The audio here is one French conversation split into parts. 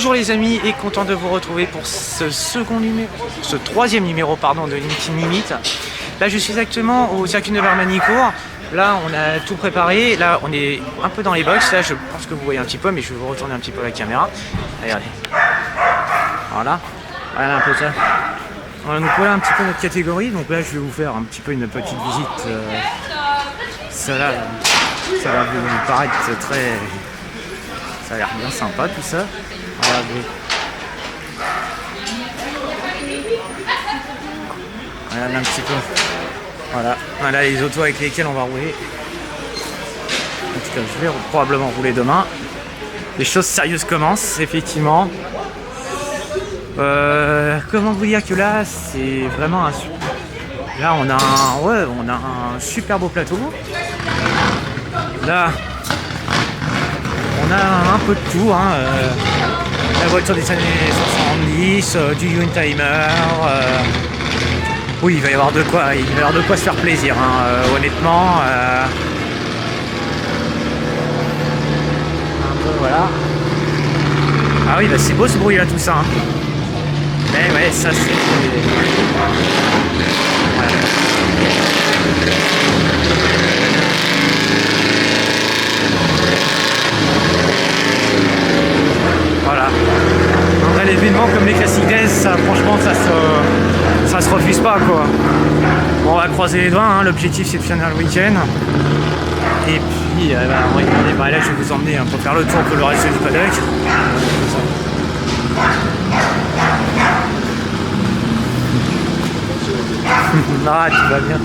Bonjour les amis et content de vous retrouver pour ce troisième numéro pardon, de Limiting Limit. Là je suis actuellement au circuit de Manicourt. Là on a tout préparé, là on est un peu dans les box, là je pense que vous voyez un petit peu mais je vais vous retourner un petit peu la caméra. Regardez. Voilà, voilà un peu ça. Voilà, donc voilà un petit peu notre catégorie, donc là je vais vous faire un petit peu une petite visite. Ça va vous paraître très... Ça a l'air bien sympa tout ça. Regardez. Regardez un petit peu. Voilà. Voilà les autos avec lesquelles on va rouler. En tout cas, je vais probablement rouler demain. Les choses sérieuses commencent, effectivement. Comment vous dire que là, c'est vraiment un super... Là, on a un super beau plateau. Là, on a un peu de tout, hein. La voiture des années 70, du Youngtimer. Oui, il va y avoir de quoi se faire plaisir, hein, honnêtement. Un peu, voilà. Ah oui, bah c'est beau ce bruit là, tout ça. Hein. Mais ouais, ça c'est... Voilà. Un événement comme les classiques days, ça, franchement, ça se refuse pas, quoi. Bon, on va croiser les doigts, hein. L'objectif c'est de finir le week-end. Et puis, là, je vais vous emmener pour faire le tour pour le reste du paddock. Ah, tu vas bien.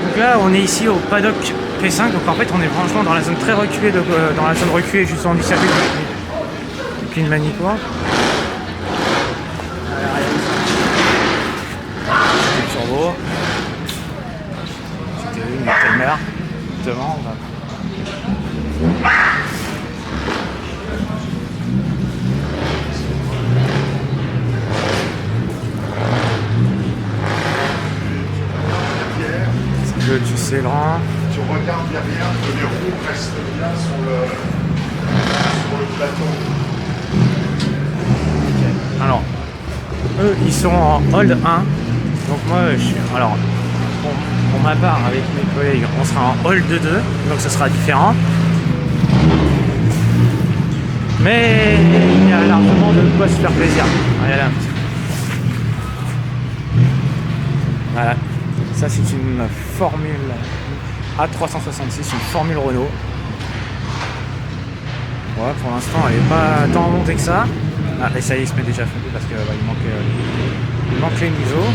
Donc là, on est ici au paddock P5, donc en fait, on est franchement dans la zone très reculée, dans la zone reculée justement du circuit de Manicourt. Turbo. C'était une timer devant. C'est le du Célan. Tu regardes derrière que les roues restent bien sur le plateau. Okay. Alors, eux ils sont en hold 1. Donc moi je suis... Alors pour ma part avec mes collègues on sera en hold 2, donc ce sera différent. Mais il y a largement de quoi se faire plaisir. Voilà. Voilà. Ça c'est une Formule A366, une Formule Renault. Voilà, pour l'instant elle n'est pas tant montée que ça. Ah et ça y est, il se met déjà fondu parce qu'il manque les niveaux.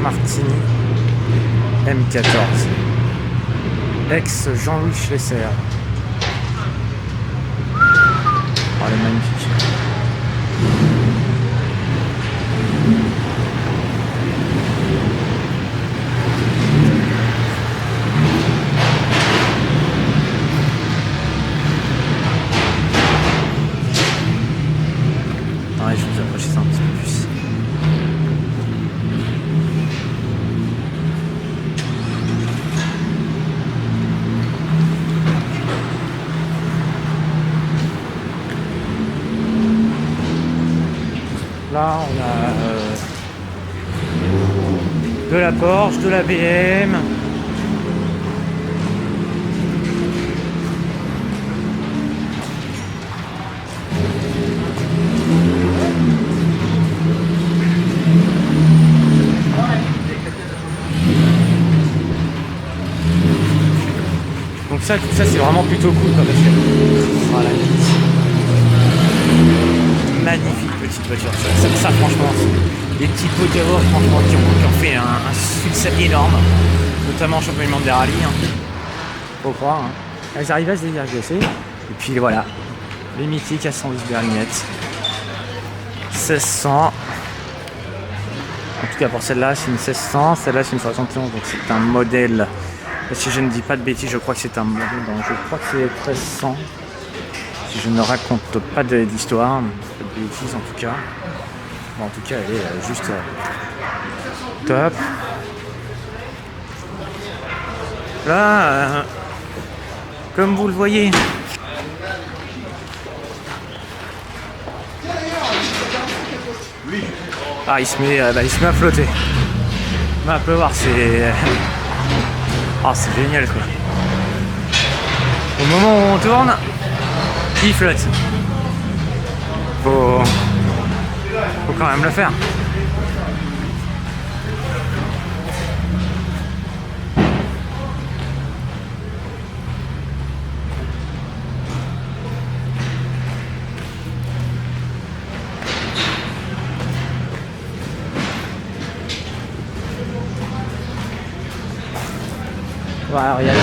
Martini M14 ex Jean-Louis Schlesser. Oh, elle est magnifique. Ouais, je vais vous approcher ça un petit peu plus. Là, on a de la Porsche, de la BM. Donc ça, tout ça, c'est vraiment plutôt cool comme échelle. Voilà. Magnifique petite voiture, ça franchement, des petits pots de franchement qui ont fait un succès énorme, notamment en championnat du monde des rallyes, hein. Faut croire, hein. Elles arrivent à se dégager, et puis voilà, les mythiques à 110 berlinettes, 1600, en tout cas pour celle-là c'est une 1600, celle-là c'est une 71, donc c'est un modèle Si je ne dis pas de bêtises, je crois que c'est un bon donc je crois que c'est 1300. Si je ne raconte pas d'histoire, pas de bêtises en tout cas. Bon, en tout cas, elle est juste top. Là, comme vous le voyez, il se met à flotter. À pleuvoir, c'est génial quoi. Au moment où on tourne, il flotte. Faut quand même le faire. Voilà, regardez.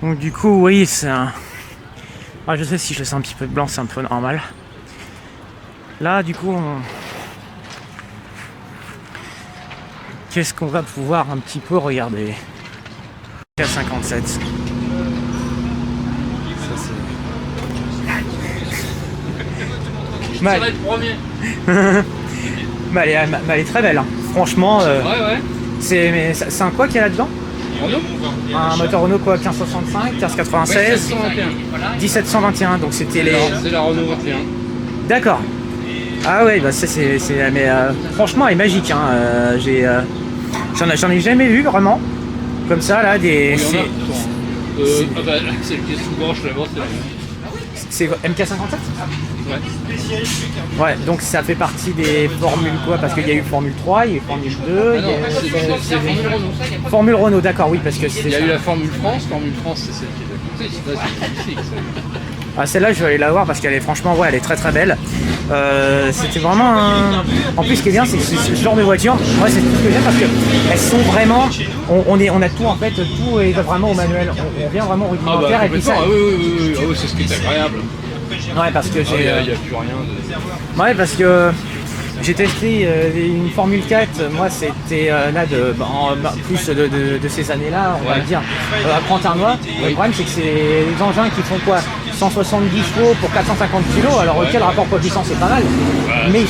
Donc du coup, oui, c'est un... Ah, je sais, si je laisse un petit peu de blanc, c'est un peu normal. Là, du coup, qu'est-ce qu'on va pouvoir un petit peu regarder? K57. Ça, c'est... Ça va être premier. Mais elle est très belle, hein. Franchement. Ouais. C'est un quoi qu'il y a là-dedans? Renault. Un moteur Renault quoi, 1565, 1596, 1721. 1721, donc c'était les... C'est la Renault 21. D'accord. Ah ouais, bah ça c'est... Mais franchement elle est magique, hein. J'en ai jamais vu vraiment. Comme ça là, des... Il y en a pourtant. Ah bah, celle qui est sous branche là-bas, c'est la même. C'est MK57? Ouais. Ouais, donc ça fait partie des formules quoi? Parce qu'il y a eu Formule 3, il y a eu Formule 2, Ah non, c'est Formule Renault. Formule Renault, d'accord, oui, parce que c'est... Il y a eu la Formule France. Formule France, c'est celle qui est à côté. Là, c'est magnifique. Ah, celle-là, je vais aller la voir parce qu'elle est franchement, ouais, elle est très très belle. C'était vraiment un... En plus, ce qui est bien, c'est que ce genre de voiture, ouais, c'est tout ce que j'aime parce qu'elles sont vraiment... On a tout, en fait, tout est vraiment au manuel. On vient vraiment au Ah rudimentaire bah et puis ça... complètement, oui, ah oui, c'est ce qui est agréable. Ouais, parce que Il j'ai... n'y a plus rien de... Ouais, parce que j'ai testé une Formule 4, moi c'était là plus de ces années-là, on va dire, à Prantarnois. Le problème c'est que c'est des engins qui font quoi, 170 chevaux pour 450 kg, alors ok, le rapport poids-puissance c'est pas mal, mais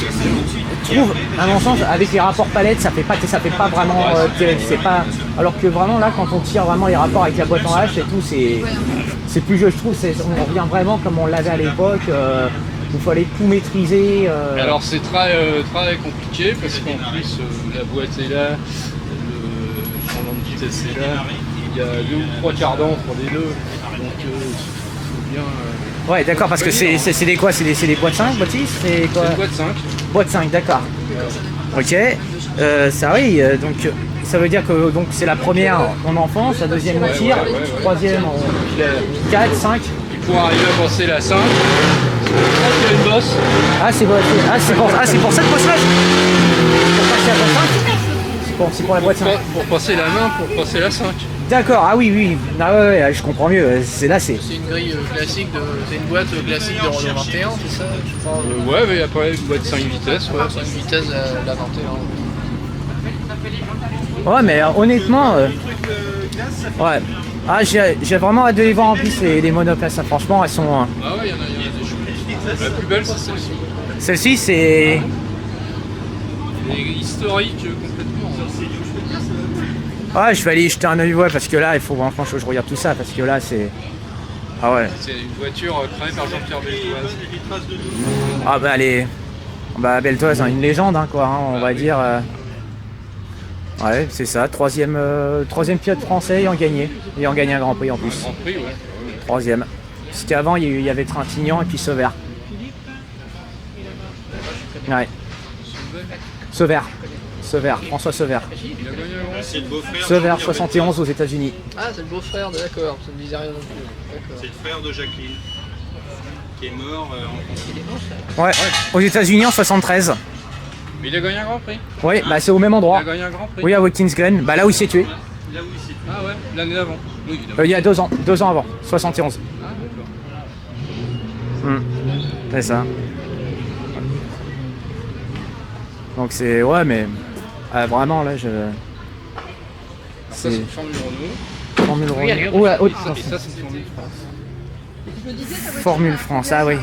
je trouve, à mon sens, avec les rapports palettes, ça fait pas vraiment c'est pas... Alors que vraiment là, quand on tire vraiment les rapports avec la boîte en H et tout, c'est plus jeu, je trouve, on revient vraiment comme on l'avait à l'époque. Il fallait tout maîtriser. Alors c'est très compliqué parce qu'en plus la boîte est là, le changement de vitesse est là, il y a 2 ou 3 quarts d'an entre les deux, donc il faut bien... Ouais, d'accord, parce que c'est des quoi? C'est des boîtes 5, boîtes 6? C'est quoi? C'est une boîte 5. Boîte 5, d'accord. Ok. Ça oui, donc ça veut dire que donc c'est la première en enfance, la deuxième en tir, troisième en 4, 5. Pour arriver à passer la 5, il y a une bosse. C'est pour cette bosse-là. Pour passer à la boîte 5. C'est pour la boîte 5. Pour passer la main, pour passer la 5. D'accord, ah oui, ah ouais, je comprends mieux. C'est C'est une grille classique, c'est une boîte classique de Renault 21, c'est ça je crois. Ouais, mais après une boîte 5 vitesses. Ouais. C'est une vitesse la 21. Ouais, mais honnêtement, ouais. Ah, j'ai vraiment hâte de les voir en plus les monoplaces. Ça, franchement, elles sont. Ah ouais, il y en a des choses. La plus belle, c'est celle-ci. Celle-ci, c'est. Elle est historique complètement. Ouais, je vais aller y jeter un œil, ouais, parce que là, il faut vraiment que je regarde tout ça, parce que là, c'est. Ah ouais. C'est une voiture créée par Jean-Pierre Beltoise. Ah bah, elle est. Bah, Beltoise, hein, une légende, hein, quoi, hein, on va dire. Ouais, c'est ça, troisième pilote français ayant gagné un Grand Prix en plus. Grand Prix, ouais. Troisième. Parce qu'avant, il y avait Trintignant et puis Sauvert. Ouais. Sauvert, François Sauvert. Il a gagné un Grand Prix. Sauvert 71 aux États-Unis. Ah, c'est le beau-frère, d'accord, ça ne me disait rien non plus. D'accord. C'est le frère de Jacqueline, qui est mort en France. Ouais, aux États-Unis en 73. Mais il a gagné un Grand Prix. Oui, bah c'est au même Il endroit. a gagné un Grand Prix. Oui, à Watkins Glen, bah là où il s'est tué. Là où il s'est tué. Ah ouais, l'année d'avant. Oui, évidemment. Il y a 2 ans avant, 71. Ah d'accord. C'est ça. Donc c'est... Ouais, mais... vraiment, là, je... Ça c'est une Formule Renault. Formule Renault. Ouais, Et ça c'est une Formule France. Formule France, ah oui.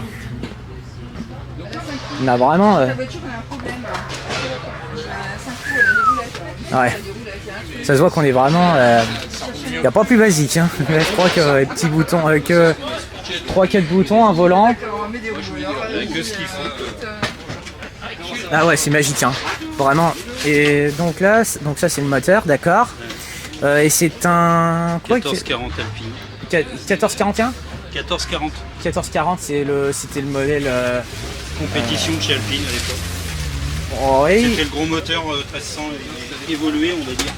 Là, vraiment... La voiture a un problème. Ça fout, elle a des roulettes. Ouais. Ça se voit qu'on est vraiment... Il n'y a pas plus basique, hein. Là, je crois que les petits boutons... que 3-4 boutons, un volant. Que ce qu'il faut. Ah ouais, c'est magique, hein. Vraiment. Et donc là, donc ça c'est le moteur, d'accord. Et c'est un... Quoi 1440 Alpine. 1441 1440. 1440, c'était le modèle... Compétition de chez Alpine à l'époque. Oh, oui. C'était le gros moteur 1300 évolué, on va dire.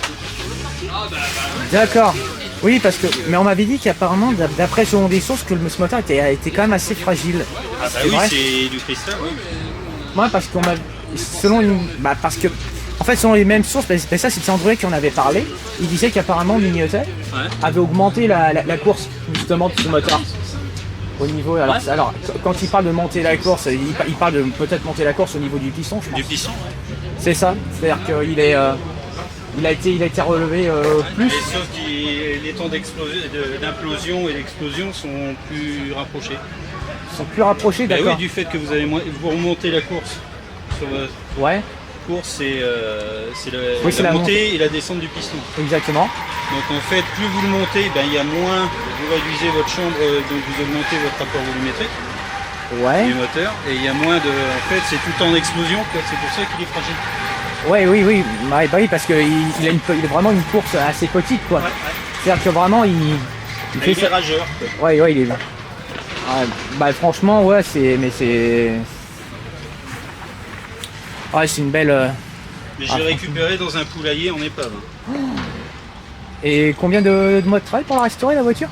D'accord. Oui, parce que... Mais on m'avait dit qu'apparemment, d'après selon des sources, que ce moteur était quand même assez fragile. Ah bah oui, c'est du cristal, oui. Ouais, parce qu'on m'a... Selon une... Bah parce que... En fait, selon les mêmes sources, ça c'est André qui en avait parlé. Il disait qu'apparemment Mini ET avait augmenté la course justement de ce moteur. Au niveau, alors, quand il parle de monter la course, il parle de peut-être monter la course au niveau du piston, je pense. Du piston, C'est ça, c'est-à-dire qu'il est, il a été relevé plus. Et sauf que les temps d'implosion et d'explosion sont plus rapprochés. Ils sont plus rapprochés, Ben d'accord. oui, du fait que vous remontez la course sur votre Ouais, course, c'est Oui, c'est la la montée et la descente du piston. exactement. Donc en fait, plus vous le montez, ben, il y a moins, vous réduisez votre chambre, donc vous augmentez votre rapport volumétrique Ouais. du moteur, et il y a moins de... En fait, c'est tout en explosion, quoi. C'est pour ça qu'il est fragile. Ouais, oui, bah oui, parce qu'il il a vraiment une course assez petite, quoi. C'est-à-dire que vraiment, il fait Il est ça. rageur, quoi. Ouais, il est. Ouais, bah franchement, ouais, c'est une belle. Mais je l'ai récupéré dans un poulailler en épave. Et combien de mois de travail pour la restaurer, la voiture?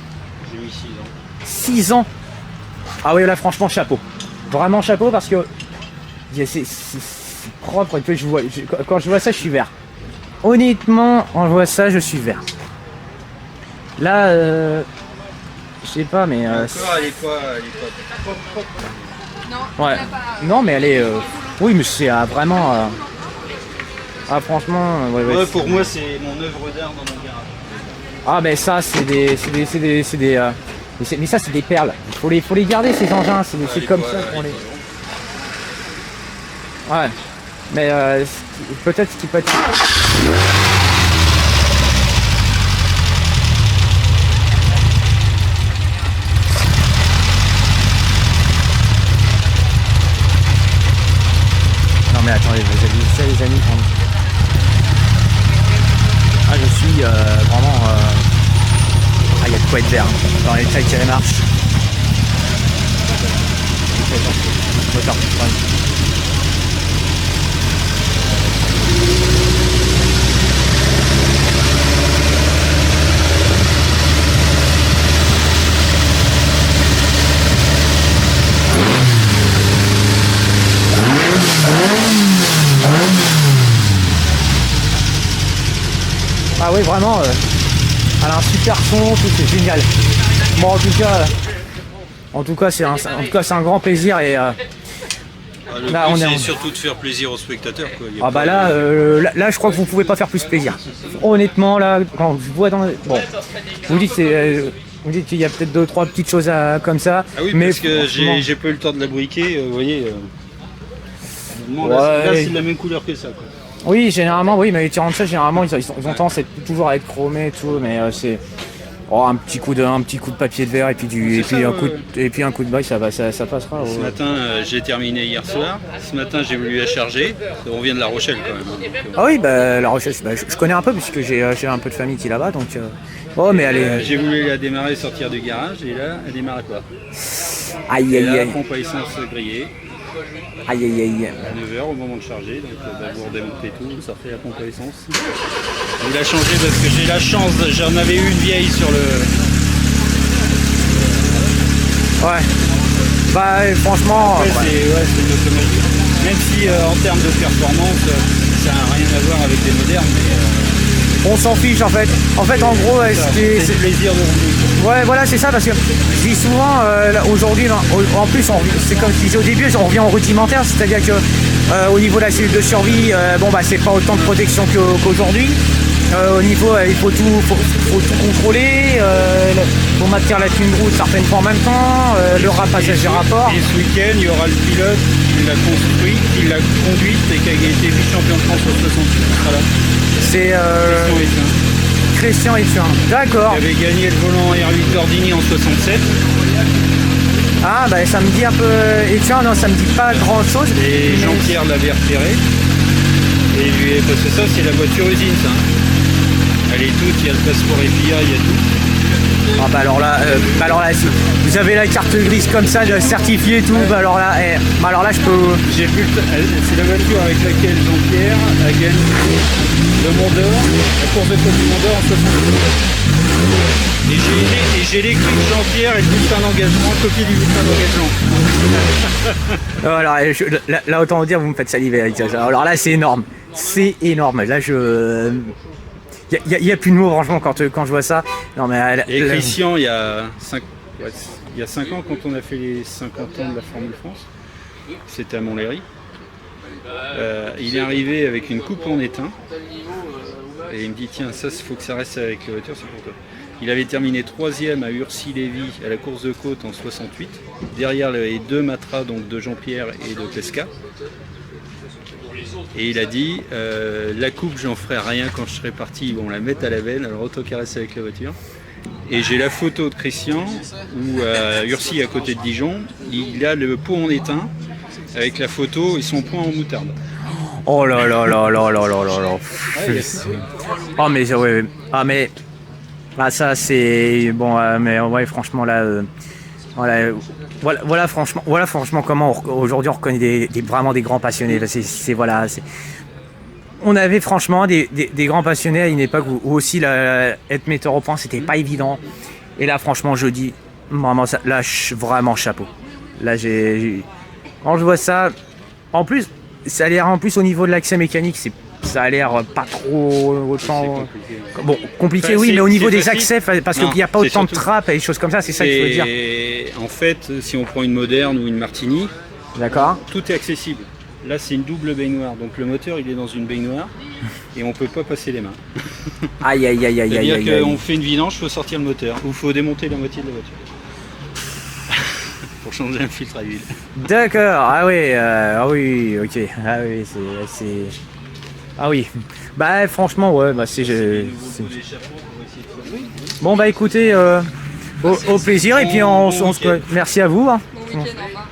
J'ai mis 6 ans. 6 ans. Ah oui, là, franchement, chapeau. Vraiment chapeau parce que c'est propre. Et puis, quand je vois ça, je suis vert. Honnêtement, quand je vois ça, je suis vert. Là, je sais pas, mais. Encore, elle est pas propre. Non, Ouais. il a pas- Non, mais elle est. Oui, mais c'est vraiment. Ah, franchement, Ouais, pour moi, c'est mon œuvre d'art dans mon garage. Ah, mais ça, c'est des. Mais ça, c'est des perles. Faut les garder, ces engins. C'est comme ça qu'on les. Ouais. Mais peut-être ce qui peut être. Non mais attendez, vous avez vu ça les amis Ah je suis vraiment... Ah il y a de quoi être vert dans les tailles qui marche. Moteur, ouais. Ah oui vraiment, elle a un super son, tout c'est génial. Bon en tout cas c'est un grand plaisir et Le là, but, on est c'est en- surtout de faire plaisir aux spectateurs, quoi. Il y a ah pas bah là, de- là je crois que vous pouvez pas faire plus plaisir. Honnêtement là, quand je vois dans bon, vous dites qu'il y a peut-être 2-3 petites choses comme ça, Ah oui, mais parce que franchement, j'ai pas eu le temps de la briquer, vous voyez. Là, Ouais. c'est de la même couleur que ça, quoi. oui généralement oui, mais les tirants de ça généralement ils ont tendance à être toujours à être chromés et tout, mais c'est un petit coup de papier de verre et puis un coup de bail, ça passera. Ce Ouais. matin, j'ai terminé hier soir. Ce matin, j'ai voulu la charger. On vient de La Rochelle, quand même. Donc, Ah oui, bah la Rochelle, je connais un peu puisque j'ai un peu de famille qui est là-bas, donc. Oh mais elle est. j'ai voulu la démarrer, sortir du garage, et là, elle démarre pas. Aïe Et aïe là, aïe. pompe à essence grillée, Aïe aïe aïe. à 9h au moment de charger. Donc, vous redémontez tout, vous sortez la pompe à essence. Je vais la changer parce que j'ai la chance, j'en avais eu une vieille sur le. Ouais. Bah franchement. Après, Ouais. c'est une automatique. Même si en termes de performance, ça n'a rien à voir avec des modernes, mais On s'en fiche en fait. En fait en gros c'est le plaisir de rouler. Ouais voilà c'est ça parce que je dis souvent là, aujourd'hui en plus c'est comme je disais au début on revient en rudimentaire, c'est-à-dire que au niveau de la cellule de survie bon bah c'est pas autant de protection qu'aujourd'hui. Au niveau il faut tout contrôler, faut maintenir la tenue de route certaines fois en même temps, le passage des rapports. Et ce week-end, il y aura le pilote qui l'a construit, qui l'a conduite et qui a été vice-champion de France au 68. Voilà. C'est Christian Etienne. D'accord. Il avait gagné le volant R8 Gordini en 67. Ah bah ça me dit un peu Etienne, non ça me dit pas grand chose. Et Jean-Pierre l'avait repéré. Et lui, parce que ça, c'est la voiture usine, ça. Elle est toute, il y a le passeport FIA, il y a tout. Ah bah alors là, si vous avez la carte grise comme ça, certifiée et tout, bah alors là je peux. C'est la voiture avec laquelle Jean-Pierre Volkswagen, le Mont d'Or, la course de côte du Mont d'Or en 1978. Et j'ai l'écrit de Jean-Pierre et le bulletin d'engagement, copie du bulletin d'engagement. Alors, là, autant vous dire, vous me faites saliver avec ça. Alors là, c'est énorme. C'est énorme. Là, il y a plus de mots, franchement, quand je vois ça. Non, mais, et Christian, il y a 5 ans, quand on a fait les 50 ans de la Formule France, c'était à Montlhéry. Il est arrivé avec une coupe en étain. Et il me dit, tiens, ça, il faut que ça reste avec la voiture, c'est pour toi. Il avait terminé 3e à Urcy-Lévy à la course de côte en 68, derrière les 2 Matra, donc de Jean-Pierre et de Pesca. Et il a dit, la coupe, j'en ferai rien quand je serai parti, ils vont la mettre à la veine, alors autant qu'à rester avec la voiture. Et j'ai la photo de Christian, où à Urcy, à côté de Dijon, il a le pot en étain, avec la photo et son poing en moutarde. Oh là là là là là là là là. Oh mais ouais. Ah mais ça c'est bon mais ouais franchement là voilà franchement comment aujourd'hui on reconnaît vraiment des grands passionnés. C'est on avait franchement des grands passionnés à une époque où aussi être metteur au point c'était pas évident. Et là franchement je dis vraiment ça, là vraiment chapeau. Là quand je vois ça, en plus ça a l'air en plus au niveau de l'accès mécanique, ça a l'air pas trop autant compliqué oui, mais au niveau des accès parce qu'il n'y a pas autant de trappes et des choses comme ça, c'est ça que je veux dire. En fait, si on prend une Moderne ou une Martini, d'accord, tout est accessible. Là, c'est une double baignoire, donc le moteur il est dans une baignoire et on peut pas passer les mains. Aïe aïe aïe aïe aïe. C'est-à-dire qu'on fait une vidange, il faut sortir le moteur ou il faut démonter la moitié de la voiture. Pour changer un filtre à huile. D'accord, ah oui, ok, ah oui, c'est... Ah oui, bah franchement, ouais, bah Bon bah écoutez, au plaisir, et puis on se... Merci à vous. Hein. Bon week-end, au revoir.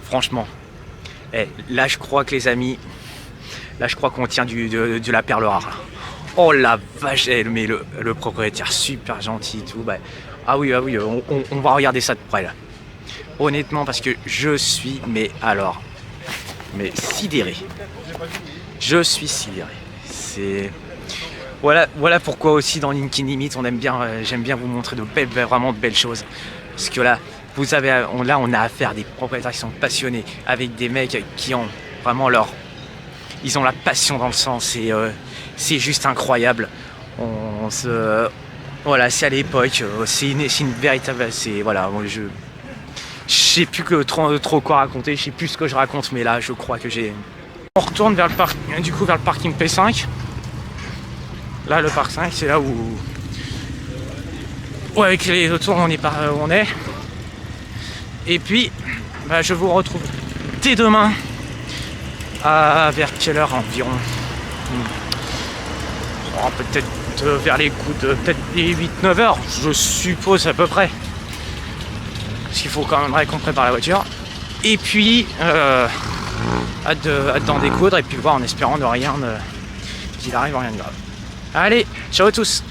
Franchement, là je crois que les amis, là je crois qu'on tient de la perle rare. Oh la vache, mais le propriétaire super gentil et tout. Bah, ah oui, on va regarder ça de près là. Honnêtement, parce que je suis, mais sidéré. Je suis sidéré. C'est voilà pourquoi aussi dans Linkin Limit, j'aime bien vous montrer vraiment de belles choses. Parce que là, on a affaire à des propriétaires qui sont passionnés, avec des mecs qui ont vraiment ils ont la passion dans le sang. C'est juste incroyable. C'est à l'époque, c'est une véritable. Je sais plus trop quoi raconter, je sais plus ce que je raconte, mais là je crois que on retourne vers le parking P5. Là le parc 5, c'est là où avec les autours on est. Et puis je vous retrouve dès demain vers quelle heure environ? Peut-être vers les coups de peut-être les 8-9 heures, je suppose à peu près. Parce qu'il faut quand même qu'on prépare la voiture. Et puis, hâte d'en découdre et puis voir en espérant qu'il arrive rien de grave. Allez, ciao à tous!